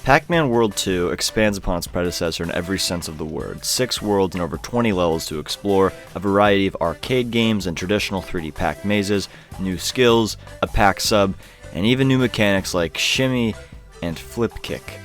Pac-Man World 2 expands upon its predecessor in every sense of the word. 6 worlds and over 20 levels to explore, a variety of arcade games and traditional 3D Pac mazes, new skills, a Pac sub, and even new mechanics like shimmy and flip kick.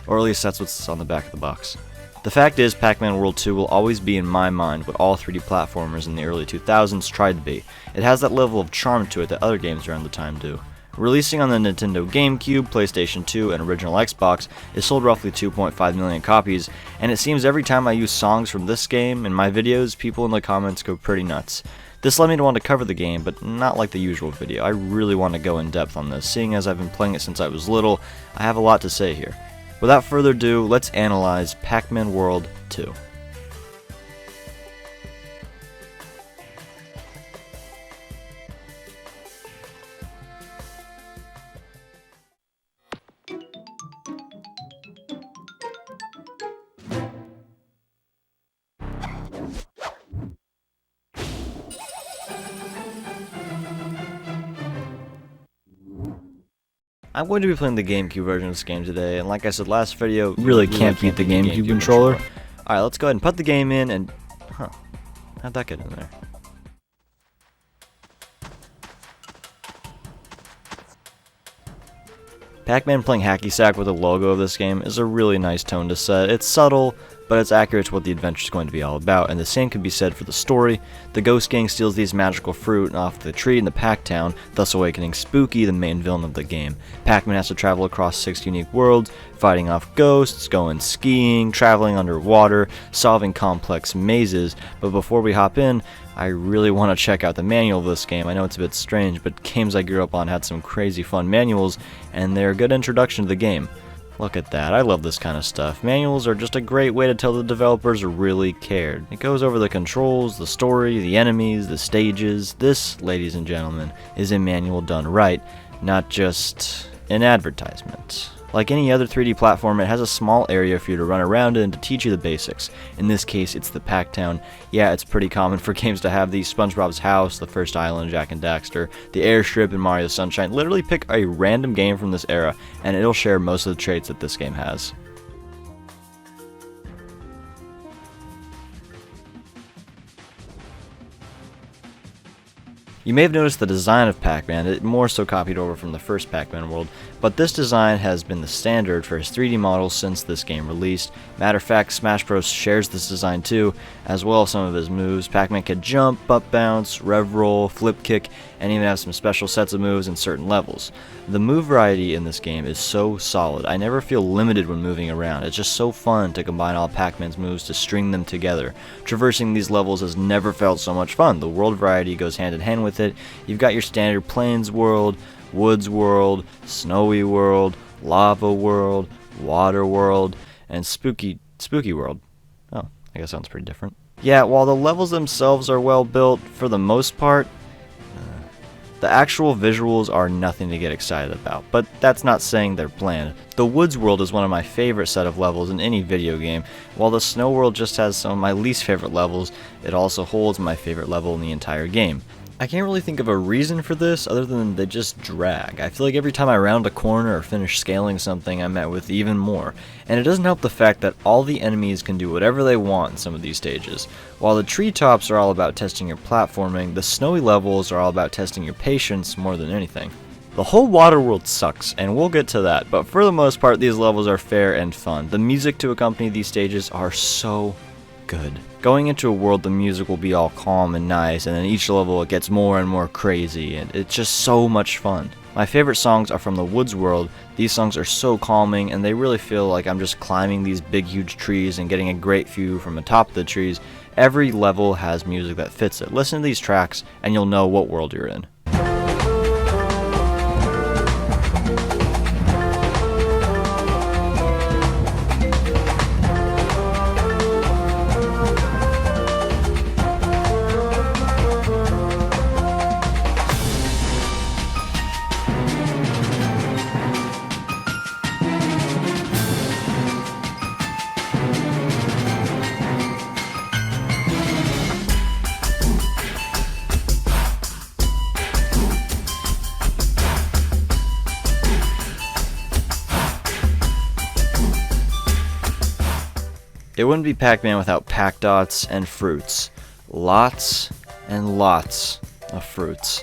Or at least that's what's on the back of the box. The fact is, Pac-Man World 2 will always be in my mind what all 3D platformers in the early 2000s tried to be. It has that level of charm to it that other games around the time do. Releasing on the Nintendo GameCube, PlayStation 2, and original Xbox, it sold roughly 2.5 million copies, and it seems every time I use songs from this game in my videos, people in the comments go pretty nuts. This led me to want to cover the game, but not like the usual video. I really want to go in depth on this, seeing as I've been playing it since I was little. I have a lot to say here. Without further ado, let's analyze Pac-Man World 2. I'm going to be playing the GameCube version of this game today, and like I said last video, really can't beat the GameCube controller. Alright, let's go ahead and put the game in and... how'd that get in there? Pac-Man playing hacky sack with the logo of this game is a really nice tone to set. It's subtle, but it's accurate to what the adventure is going to be all about, and the same can be said for the story. The Ghost Gang steals these magical fruit off the tree in the Pac-Town, thus awakening Spooky, the main villain of the game. Pac-Man has to travel across 6 unique worlds, fighting off ghosts, going skiing, traveling underwater, solving complex mazes. But before we hop in, I really want to check out the manual of this game. I know it's a bit strange, but games I grew up on had some crazy fun manuals, and they're a good introduction to the game. Look at that, I love this kind of stuff. Manuals are just a great way to tell the developers really cared. It goes over the controls, the story, the enemies, the stages. This, ladies and gentlemen, is a manual done right, not just an advertisement. Like any other 3D platform, it has a small area for you to run around in to teach you the basics. In this case, it's the Pac-Town. Yeah, it's pretty common for games to have these: SpongeBob's House, The First Island, Jak and Daxter, the Airstrip, and Mario Sunshine. Literally pick a random game from this era, and it'll share most of the traits that this game has. You may have noticed the design of Pac-Man. It more so copied over from the first Pac-Man World, but this design has been the standard for his 3D models since this game released. Matter of fact, Smash Bros. Shares this design too, as well as some of his moves. Pac-Man can jump, up bounce, rev roll, flip kick, and even have some special sets of moves in certain levels. The move variety in this game is so solid. I never feel limited when moving around. It's just so fun to combine all Pac-Man's moves to string them together. Traversing these levels has never felt so much fun. The world variety goes hand in hand with it. You've got your standard Plains World, Woods World, Snowy World, Lava World, Water World, and Spooky World. Oh, I guess that sounds pretty different. Yeah, while the levels themselves are well built for the most part, the actual visuals are nothing to get excited about, but that's not saying they're bland. The Woods World is one of my favorite set of levels in any video game. While the Snow World just has some of my least favorite levels, it also holds my favorite level in the entire game. I can't really think of a reason for this other than they just drag. I feel like every time I round a corner or finish scaling something, I'm met with even more. And it doesn't help the fact that all the enemies can do whatever they want in some of these stages. While the treetops are all about testing your platforming, the snowy levels are all about testing your patience more than anything. The whole water world sucks, and we'll get to that, but for the most part these levels are fair and fun. The music to accompany these stages are so good. Going into a world, the music will be all calm and nice, and then each level it gets more and more crazy, and it's just so much fun. My favorite songs are from the Woods World. These songs are so calming, and they really feel like I'm just climbing these big huge trees and getting a great view from the top of the trees. Every level has music that fits it. Listen to these tracks, and you'll know what world you're in. It wouldn't be Pac-Man without Pac-Dots and fruits. Lots and lots of fruits.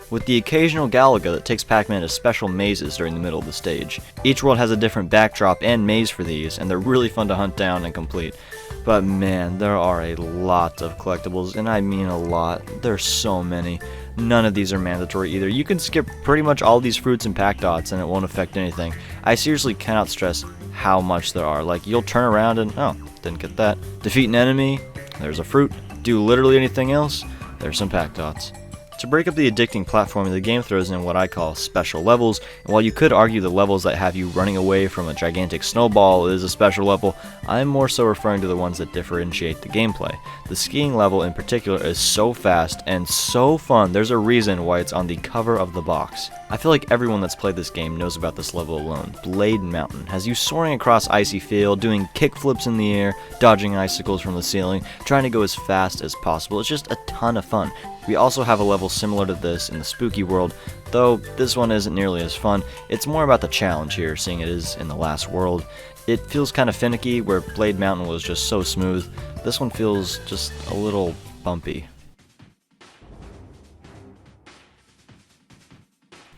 With the occasional Galaga that takes Pac-Man to special mazes during the middle of the stage. Each world has a different backdrop and maze for these, and they're really fun to hunt down and complete. But man, there are a lot of collectibles, and I mean a lot. There's so many. None of these are mandatory either. You can skip pretty much all these fruits and Pac-Dots and it won't affect anything. I seriously cannot stress how much there are. Like, you'll turn around and, oh, didn't get that. Defeat an enemy, there's a fruit. Do literally anything else, there's some Pac-Dots. To break up the addicting platforming, the game throws in what I call special levels, and while you could argue the levels that have you running away from a gigantic snowball is a special level, I'm more so referring to the ones that differentiate the gameplay. The skiing level in particular is so fast and so fun, there's a reason why it's on the cover of the box. I feel like everyone that's played this game knows about this level alone. Blade Mountain has you soaring across icy field, doing kickflips in the air, dodging icicles from the ceiling, trying to go as fast as possible. It's just a ton of fun. We also have a level similar to this in the Spooky World, though this one isn't nearly as fun. It's more about the challenge here, seeing it is in the last world. It feels kind of finicky, where Blade Mountain was just so smooth. This one feels just a little bumpy.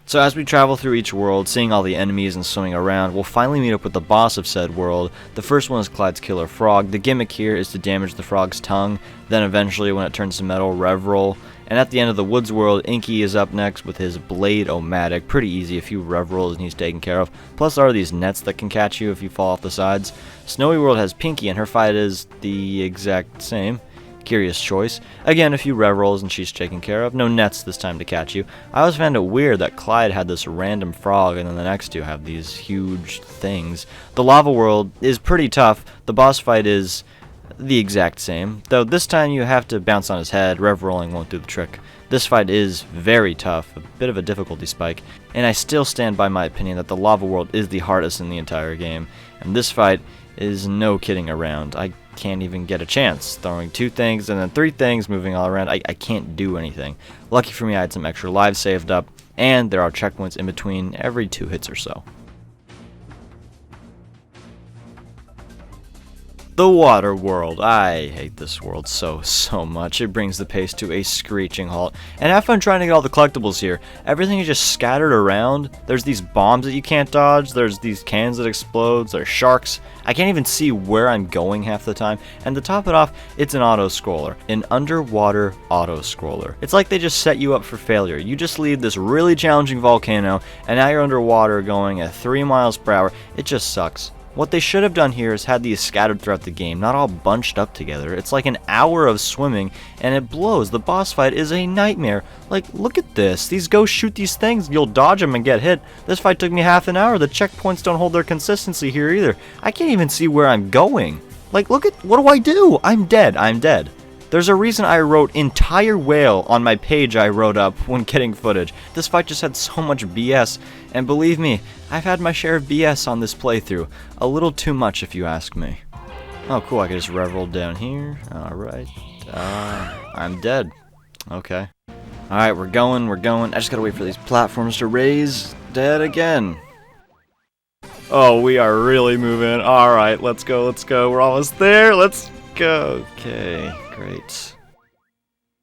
So as we travel through each world, seeing all the enemies and swimming around, we'll finally meet up with the boss of said world. The first one is Clyde's killer frog. The gimmick here is to damage the frog's tongue, then eventually when it turns to metal, rev-roll. And at the end of the woods world, Inky is up next with his Blade-O-Matic. Pretty easy, a few rev-rolls and he's taken care of. Plus there are these nets that can catch you if you fall off the sides. Snowy World has Pinky and her fight is the exact same. Curious choice. Again, a few rev rolls and she's taken care of. No nets this time to catch you. I always found it weird that Clyde had this random frog and then the next two have these huge things. The lava world is pretty tough. The boss fight is the exact same, though this time you have to bounce on his head. Rev rolling won't do the trick. This fight is very tough, a bit of a difficulty spike, and I still stand by my opinion that the lava world is the hardest in the entire game, and this fight is no kidding around. I can't even get a chance. Throwing two things and then three things, moving all around, I can't do anything. Lucky for me, I had some extra lives saved up, and there are checkpoints in between every 2 hits or so. The water world. I hate this world so much. It brings the pace to a screeching halt. And have fun trying to get all the collectibles here. Everything is just scattered around. There's these bombs that you can't dodge. There's these cans that explode. There's sharks. I can't even see where I'm going half the time. And to top it off, it's an auto-scroller. An underwater auto-scroller. It's like they just set you up for failure. You just leave this really challenging volcano, and now you're underwater going at 3 miles per hour. It just sucks. What they should have done here is had these scattered throughout the game, not all bunched up together. It's like an hour of swimming, and it blows. The boss fight is a nightmare. Like, look at this. These ghosts shoot these things, you'll dodge them and get hit. This fight took me half an hour. The checkpoints don't hold their consistency here either. I can't even see where I'm going. Like, look at, what do I do? I'm dead. I'm dead. There's a reason I wrote entire whale on my page I wrote up when getting footage. This fight just had so much BS, and believe me, I've had my share of BS on this playthrough. A little too much if you ask me. Oh cool, I can just rev-roll down here. Alright. I'm dead. Okay. Alright, we're going. I just gotta wait for these platforms to raise. Dead again. Oh, we are really moving. Alright, let's go. We're almost there. Let's go. Okay. Great.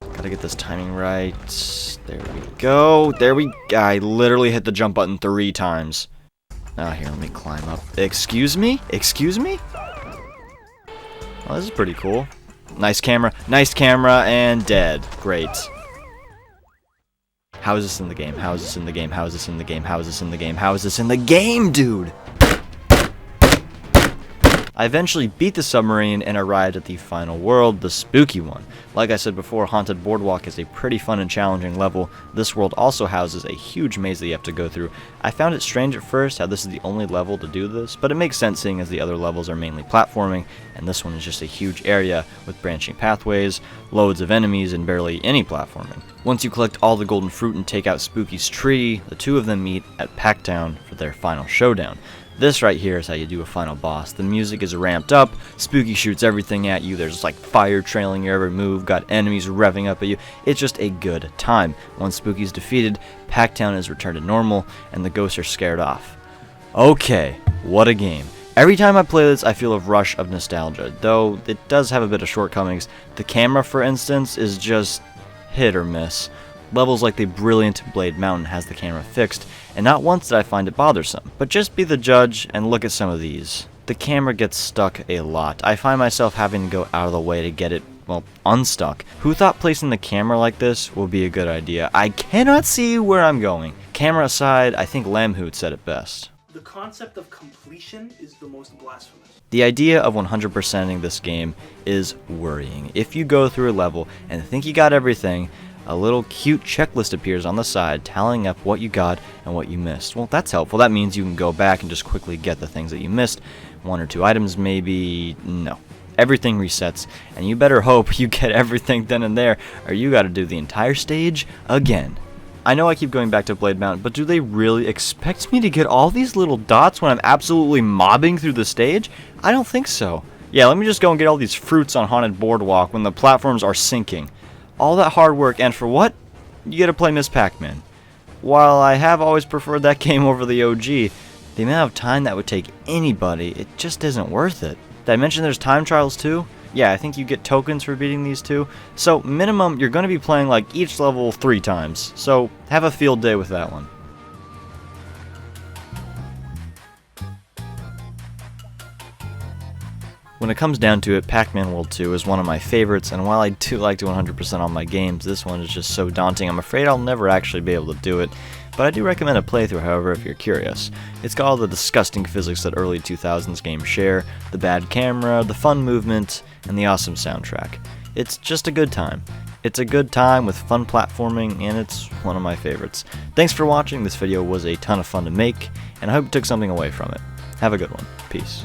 Gotta get this timing right. There we go. I literally hit the jump button 3 times. Here, let me climb up. Excuse me? Oh, this is pretty cool. Nice camera, and dead. Great. How is this in the game? How is this in the game, dude? I eventually beat the submarine and arrived at the final world, the spooky one. Like I said before, Haunted Boardwalk is a pretty fun and challenging level. This world also houses a huge maze that you have to go through. I found it strange at first how this is the only level to do this, but it makes sense seeing as the other levels are mainly platforming, and this one is just a huge area with branching pathways, loads of enemies, and barely any platforming. Once you collect all the golden fruit and take out Spooky's tree, the two of them meet at Pac-Town for their final showdown. This right here is how you do a final boss. The music is ramped up, Spooky shoots everything at you, there's like fire trailing your every move, got enemies revving up at you. It's just a good time. Once Spooky's defeated, Pac-Town is returned to normal, and the ghosts are scared off. Okay, what a game. Every time I play this, I feel a rush of nostalgia, though it does have a bit of shortcomings. The camera, for instance, is just hit or miss. Levels like the brilliant Blade Mountain has the camera fixed, and not once did I find it bothersome. But just be the judge and look at some of these. The camera gets stuck a lot. I find myself having to go out of the way to get it, well, unstuck. Who thought placing the camera like this would be a good idea? I cannot see where I'm going. Camera aside, I think Lamhoot said it best. The concept of completion is the most blasphemous. The idea of 100%ing this game is worrying. If you go through a level and think you got everything, a little cute checklist appears on the side tallying up what you got and what you missed. Well, that's helpful. That means you can go back and just quickly get the things that you missed. 1 or 2 items maybe. No. Everything resets, and you better hope you get everything then and there, or you gotta do the entire stage again. I know I keep going back to Blade Mountain, but do they really expect me to get all these little dots when I'm absolutely mobbing through the stage? I don't think so. Yeah, let me just go and get all these fruits on Haunted Boardwalk when the platforms are sinking. All that hard work, and for what? You get to play Miss Pac-Man. While I have always preferred that game over the OG, the amount of time that would take anybody, it just isn't worth it. Did I mention there's time trials too? Yeah, I think you get tokens for beating these two. So minimum, you're going to be playing like each level 3 times. So have a field day with that one. When it comes down to it, Pac-Man World 2 is one of my favorites, and while I do like to 100% on my games, this one is just so daunting I'm afraid I'll never actually be able to do it. But I do recommend a playthrough, however, if you're curious. It's got all the disgusting physics that early 2000s games share, the bad camera, the fun movement, and the awesome soundtrack. It's just a good time. It's a good time with fun platforming, and it's one of my favorites. Thanks for watching. This video was a ton of fun to make, and I hope you took something away from it. Have a good one. Peace.